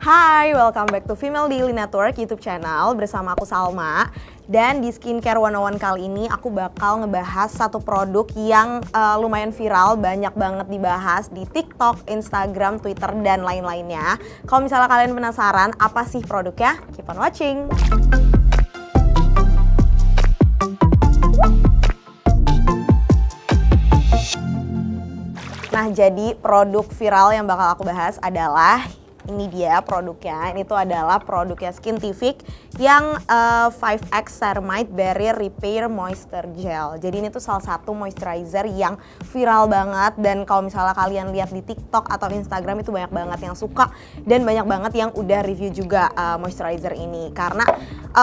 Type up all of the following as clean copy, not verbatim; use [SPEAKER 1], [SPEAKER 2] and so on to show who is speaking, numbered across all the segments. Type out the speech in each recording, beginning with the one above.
[SPEAKER 1] Hai, welcome back to Female Daily Network YouTube channel bersama aku Salma. Dan di Skincare 101 kali ini aku bakal ngebahas satu produk yang lumayan viral, banyak banget dibahas di TikTok, Instagram, Twitter, dan lain-lainnya. Kalau misalnya kalian penasaran apa sih produknya, keep on watching! Nah, jadi produk viral yang bakal aku bahas adalah ini dia produknya. Ini tuh adalah produknya Skintific yang 5X Ceramide Barrier Repair Moisture Gel. Jadi ini tuh salah satu moisturizer yang viral banget, dan kalau misalnya kalian lihat di TikTok atau Instagram itu banyak banget yang suka dan banyak banget yang udah review juga moisturizer ini. Karena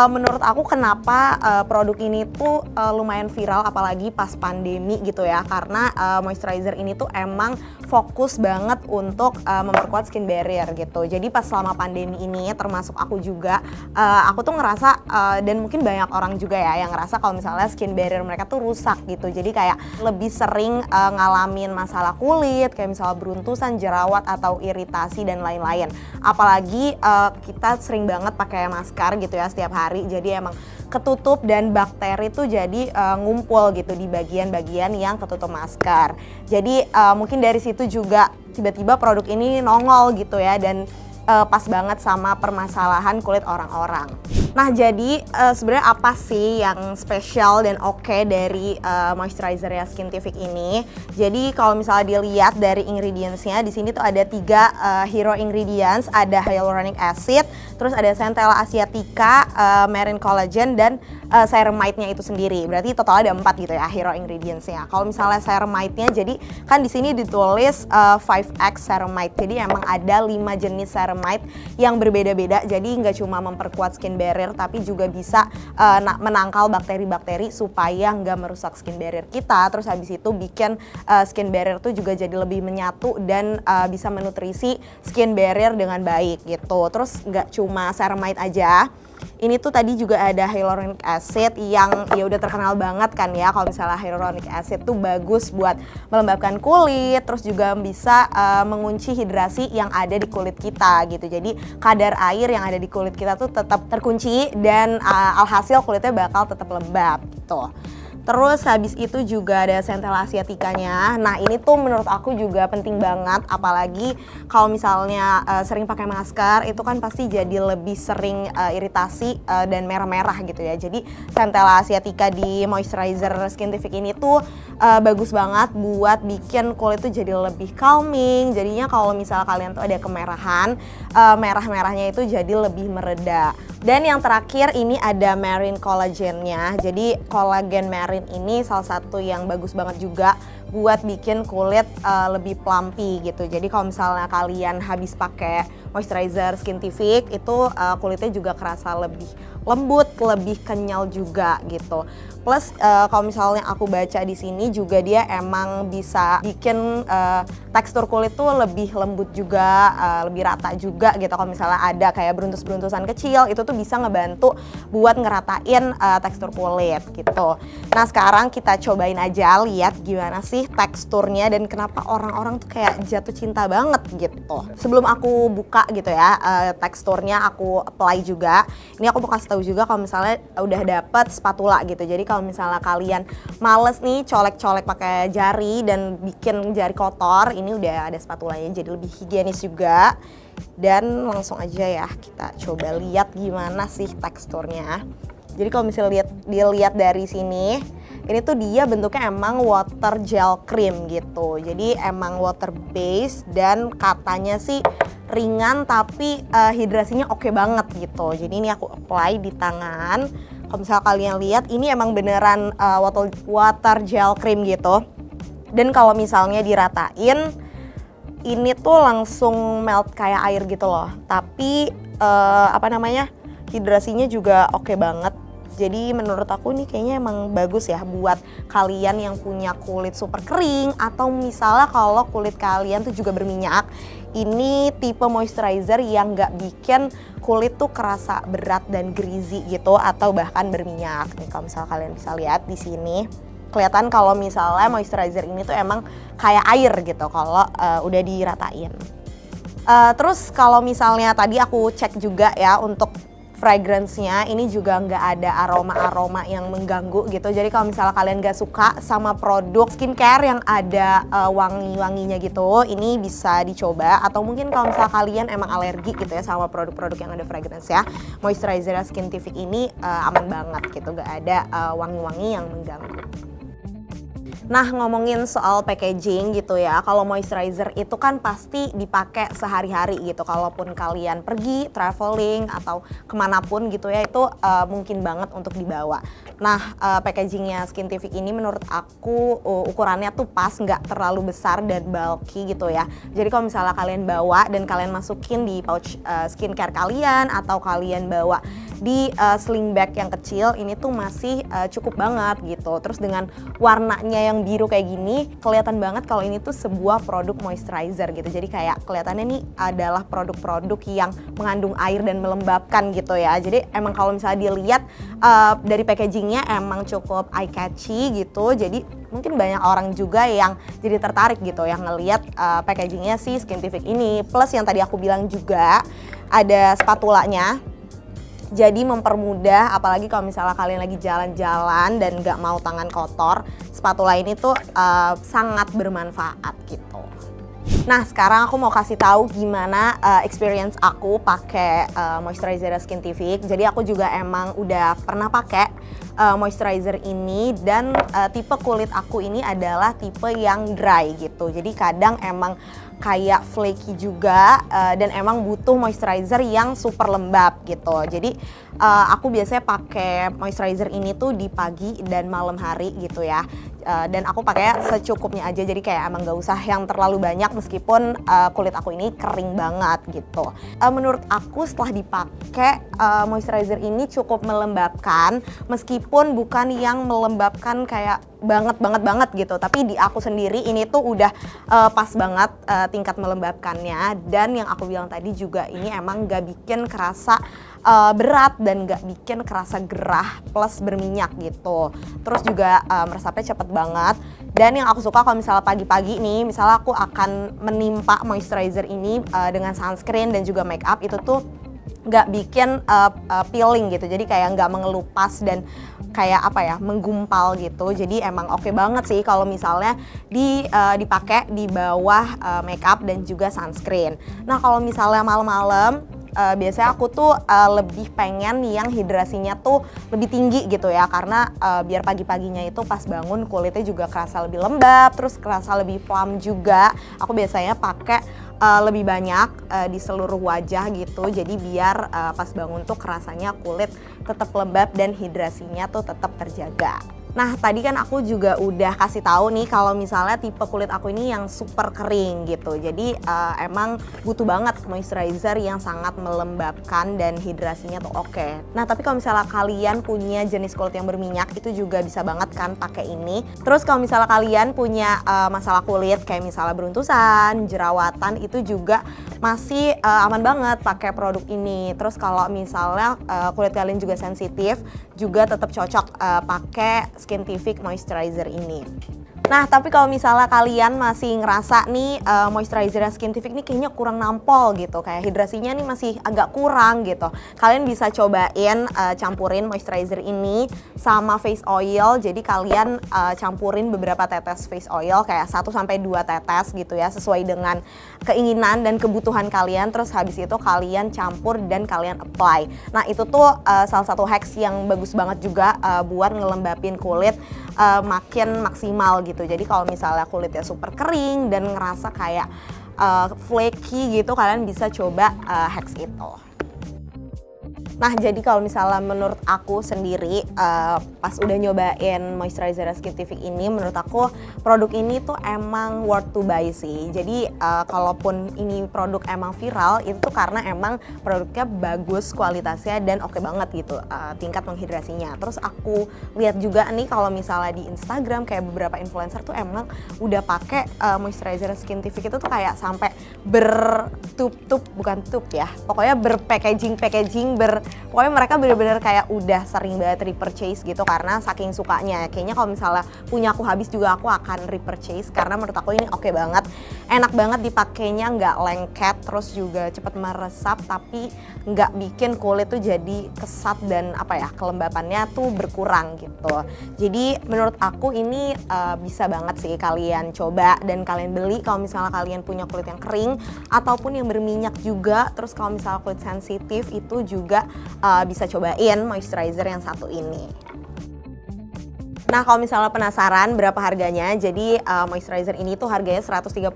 [SPEAKER 1] menurut aku kenapa produk ini tuh lumayan viral apalagi pas pandemi gitu ya. Karena moisturizer ini tuh emang fokus banget untuk memperkuat skin barrier gitu. Jadi pas selama pandemi ini, termasuk aku juga, aku tuh ngerasa dan mungkin banyak orang juga ya yang ngerasa kalau misalnya skin barrier mereka tuh rusak gitu. Jadi kayak lebih sering ngalamin masalah kulit, kayak misalnya beruntusan, jerawat atau iritasi dan lain-lain. Apalagi kita sering banget pakai masker gitu ya setiap hari. Jadi emang ketutup dan bakteri tuh jadi ngumpul gitu di bagian-bagian yang ketutup masker. Jadi mungkin dari situ juga tiba-tiba produk ini nongol gitu ya, dan pas banget sama permasalahan kulit orang-orang. Nah, jadi sebenarnya apa sih yang spesial dan oke dari moisturizer ya Skintific ini? Jadi kalau misalnya dilihat dari ingredientsnya, di sini tuh ada 3 hero ingredients, ada hyaluronic acid, terus ada centella asiatica, marine collagen, dan ceramide-nya itu sendiri. Berarti total ada 4 gitu ya hero ingredientsnya. Kalau misalnya ceramide-nya, jadi kan di sini ditulis 5X ceramide. Jadi emang ada 5 jenis ceramide yang berbeda-beda. Jadi nggak cuma memperkuat skin barrier, tapi juga bisa menangkal bakteri-bakteri supaya nggak merusak skin barrier kita. Terus habis itu bikin skin barrier tuh juga jadi lebih menyatu dan bisa menutrisi skin barrier dengan baik gitu. Terus nggak cuma ceramide aja. Ini tuh tadi juga ada hyaluronic acid yang ya udah terkenal banget kan ya. Kalau misalnya hyaluronic acid tuh bagus buat melembabkan kulit, terus juga bisa mengunci hidrasi yang ada di kulit kita gitu. Jadi kadar air yang ada di kulit kita tuh tetap terkunci dan alhasil kulitnya bakal tetap lembab gitu. Terus habis itu juga ada centella asiaticanya. Nah, ini tuh menurut aku juga penting banget, apalagi kalau misalnya sering pakai masker, itu kan pasti jadi lebih sering iritasi dan merah-merah gitu ya. Jadi centella asiatica di moisturizer Skintific ini tuh bagus banget buat bikin kulit tuh jadi lebih calming. Jadinya kalau misalnya kalian tuh ada kemerahan, merah-merahnya itu jadi lebih mereda. Dan yang terakhir ini ada marine collagennya. Jadi kolagen marine ini salah satu yang bagus banget juga buat bikin kulit lebih plumpy gitu. Jadi kalau misalnya kalian habis pakai moisturizer Skintific itu kulitnya juga kerasa lebih lembut, lebih kenyal juga gitu. Plus kalau misalnya aku baca di sini juga dia emang bisa bikin tekstur kulit tuh lebih lembut juga, lebih rata juga gitu. Kalau misalnya ada kayak beruntus-beruntusan kecil, itu tuh bisa ngebantu buat ngeratain tekstur kulit gitu. Nah, sekarang kita cobain aja lihat gimana sih teksturnya dan kenapa orang-orang tuh kayak jatuh cinta banget gitu. Sebelum aku buka gitu ya teksturnya, aku apply juga. Ini aku mau kasih tahu juga kalau misalnya udah dapet spatula gitu. Jadi kalau misalnya kalian males nih colek-colek pakai jari dan bikin jari kotor, ini udah ada spatulanya jadi lebih higienis juga. Dan langsung aja ya kita coba lihat gimana sih teksturnya. Jadi kalau misalnya dilihat dari sini, ini tuh dia bentuknya emang water gel cream gitu. Jadi emang water base dan katanya sih ringan tapi hidrasinya oke banget gitu. Jadi ini aku apply di tangan. Kalau misalnya kalian lihat, ini emang beneran water gel cream gitu. Dan kalau misalnya diratain, ini tuh langsung melt kayak air gitu loh. Tapi hidrasinya juga oke banget. Jadi menurut aku nih kayaknya emang bagus ya buat kalian yang punya kulit super kering, atau misalnya kalau kulit kalian tuh juga berminyak. Ini tipe moisturizer yang nggak bikin kulit tuh kerasa berat dan greasy gitu atau bahkan berminyak. Nih kalau misalnya kalian bisa lihat di sini, kelihatan kalau misalnya moisturizer ini tuh emang kayak air gitu kalau udah diratain. Terus kalau misalnya tadi aku cek juga ya untuk fragrance-nya, ini juga nggak ada aroma-aroma yang mengganggu gitu. Jadi kalau misalnya kalian nggak suka sama produk skincare yang ada wangi-wanginya gitu, ini bisa dicoba. Atau mungkin kalau misalnya kalian emang alergi gitu ya sama produk-produk yang ada fragrance ya, moisturizer Skintific ini aman banget gitu, nggak ada wangi-wangi yang mengganggu. Nah, ngomongin soal packaging gitu ya, kalau moisturizer itu kan pasti dipakai sehari-hari gitu. Kalaupun kalian pergi, traveling, atau kemanapun gitu ya, itu mungkin banget untuk dibawa. Nah, packagingnya Skintific ini menurut aku ukurannya tuh pas, nggak terlalu besar dan bulky gitu ya. Jadi kalau misalnya kalian bawa dan kalian masukin di pouch skincare kalian, atau kalian bawa di sling bag yang kecil, ini tuh masih cukup banget gitu. Terus dengan warnanya yang biru kayak gini, kelihatan banget kalau ini tuh sebuah produk moisturizer gitu. Jadi kayak kelihatannya nih adalah produk-produk yang mengandung air dan melembabkan gitu ya. Jadi emang kalau misalnya dilihat dari packagingnya emang cukup eye catchy gitu. Jadi mungkin banyak orang juga yang jadi tertarik gitu yang ngelihat packagingnya si Skintific ini. Plus yang tadi aku bilang juga ada spatulanya. Jadi mempermudah, apalagi kalau misalnya kalian lagi jalan-jalan dan nggak mau tangan kotor, spatula ini tuh sangat bermanfaat gitu. Nah, sekarang aku mau kasih tahu gimana experience aku pakai moisturizer Skintific. Jadi aku juga emang udah pernah pakai moisturizer ini, dan tipe kulit aku ini adalah tipe yang dry gitu. Jadi kadang emang kayak flaky juga, dan emang butuh moisturizer yang super lembab gitu. Jadi aku biasanya pakai moisturizer ini tuh di pagi dan malam hari gitu ya. Dan aku pakai secukupnya aja, jadi kayak emang gak usah yang terlalu banyak meskipun kulit aku ini kering banget gitu. Menurut aku setelah dipakai moisturizer ini cukup melembabkan, meskipun bukan yang melembabkan kayak banget gitu, tapi di aku sendiri ini tuh udah pas banget tingkat melembabkannya. Dan yang aku bilang tadi juga, ini emang gak bikin kerasa berat dan gak bikin kerasa gerah plus berminyak gitu. Terus juga meresapnya cepet banget. Dan yang aku suka kalau misalnya pagi-pagi nih, misalnya aku akan menimpa moisturizer ini dengan sunscreen dan juga make up, itu tuh nggak bikin peeling gitu. Jadi kayak nggak mengelupas dan kayak apa ya, menggumpal gitu. Jadi emang oke banget sih kalau misalnya dipakai di bawah make up dan juga sunscreen. Nah, kalau misalnya malam-malam, biasanya aku tuh lebih pengen yang hidrasinya tuh lebih tinggi gitu ya, karena biar pagi-paginya itu pas bangun kulitnya juga kerasa lebih lembab, terus kerasa lebih plump juga. Aku biasanya pakai lebih banyak di seluruh wajah gitu, jadi biar pas bangun tuh kerasanya kulit tetap lembab dan hidrasinya tuh tetap terjaga. Nah, tadi kan aku juga udah kasih tahu nih kalau misalnya tipe kulit aku ini yang super kering gitu. Jadi emang butuh banget moisturizer yang sangat melembabkan dan hidrasinya tuh oke. Nah, tapi kalau misalnya kalian punya jenis kulit yang berminyak, itu juga bisa banget kan pakai ini. Terus kalau misalnya kalian punya masalah kulit kayak misalnya beruntusan, jerawatan, itu juga masih aman banget pakai produk ini. Terus kalau misalnya kulit kalian juga sensitif, juga tetap cocok pakai Skintific moisturizer ini. Nah, tapi kalau misalnya kalian masih ngerasa nih moisturizer Skintific nih kayaknya kurang nampol gitu, kayak hidrasinya nih masih agak kurang gitu, kalian bisa cobain campurin moisturizer ini sama face oil. Jadi kalian campurin beberapa tetes face oil, kayak 1-2 tetes gitu ya, sesuai dengan keinginan dan kebutuhan kalian. Terus habis itu kalian campur dan kalian apply. Nah, itu tuh salah satu hacks yang bagus banget juga buat ngelembapin kulit makin maksimal gitu. Jadi kalau misalnya kulitnya super kering dan ngerasa kayak flaky gitu, kalian bisa coba hacks itu. Nah, jadi kalau misalnya menurut aku sendiri pas udah nyobain moisturizer Skintific ini, menurut aku produk ini tuh emang worth to buy sih. Jadi kalaupun ini produk emang viral, itu tuh karena emang produknya bagus kualitasnya dan oke banget gitu tingkat menghidrasinya. Terus aku lihat juga nih kalau misalnya di Instagram kayak beberapa influencer tuh emang udah pakai moisturizer Skintific itu tuh kayak sampai bertub-tub, bukan tub ya, pokoknya berpackaging Pokoknya mereka bener-bener kayak udah sering banget repurchase gitu karena saking sukanya. Kayaknya kalau misalnya punya aku habis juga aku akan repurchase karena menurut aku ini oke banget. Enak banget dipakainya, nggak lengket, terus juga cepet meresap tapi nggak bikin kulit tuh jadi kesat dan apa ya, kelembapannya tuh berkurang gitu. Jadi menurut aku ini bisa banget sih kalian coba dan kalian beli kalau misalnya kalian punya kulit yang kering ataupun yang berminyak juga. Terus kalau misalnya kulit sensitif itu juga bisa cobain moisturizer yang satu ini. Nah, kalau misalnya penasaran berapa harganya, jadi moisturizer ini tuh harganya 139.000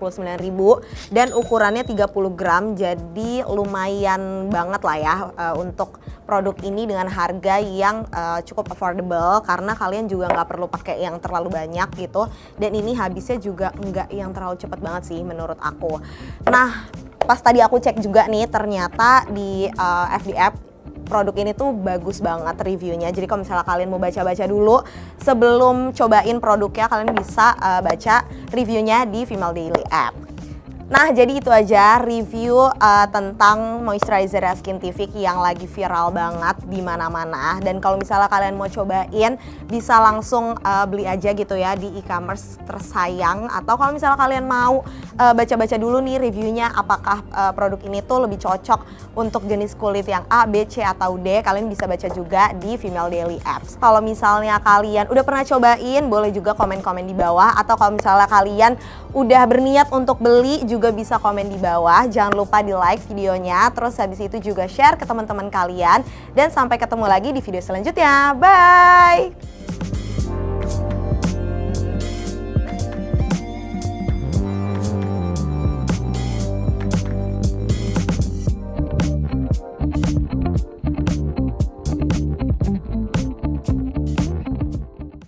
[SPEAKER 1] dan ukurannya 30 gram, jadi lumayan banget lah ya untuk produk ini dengan harga yang cukup affordable karena kalian juga nggak perlu pakai yang terlalu banyak gitu, dan ini habisnya juga nggak yang terlalu cepet banget sih menurut aku. Nah, pas tadi aku cek juga nih, ternyata di FDF produk ini tuh bagus banget reviewnya. Jadi kalau misalnya kalian mau baca-baca dulu sebelum cobain produknya, kalian bisa baca reviewnya di Female Daily App. Nah, jadi itu aja review tentang moisturizer Skintific yang lagi viral banget di mana-mana. Dan kalau misalnya kalian mau cobain, bisa langsung beli aja gitu ya di e-commerce tersayang. Atau kalau misalnya kalian mau baca-baca dulu nih reviewnya, apakah produk ini tuh lebih cocok untuk jenis kulit yang A, B, C, atau D, kalian bisa baca juga di Female Daily Apps. Kalau misalnya kalian udah pernah cobain, boleh juga komen-komen di bawah. Atau kalau misalnya kalian udah berniat untuk beli, juga bisa komen di bawah. Jangan lupa di like videonya, terus habis itu juga share ke teman-teman kalian. Dan sampai ketemu lagi di video selanjutnya. Bye!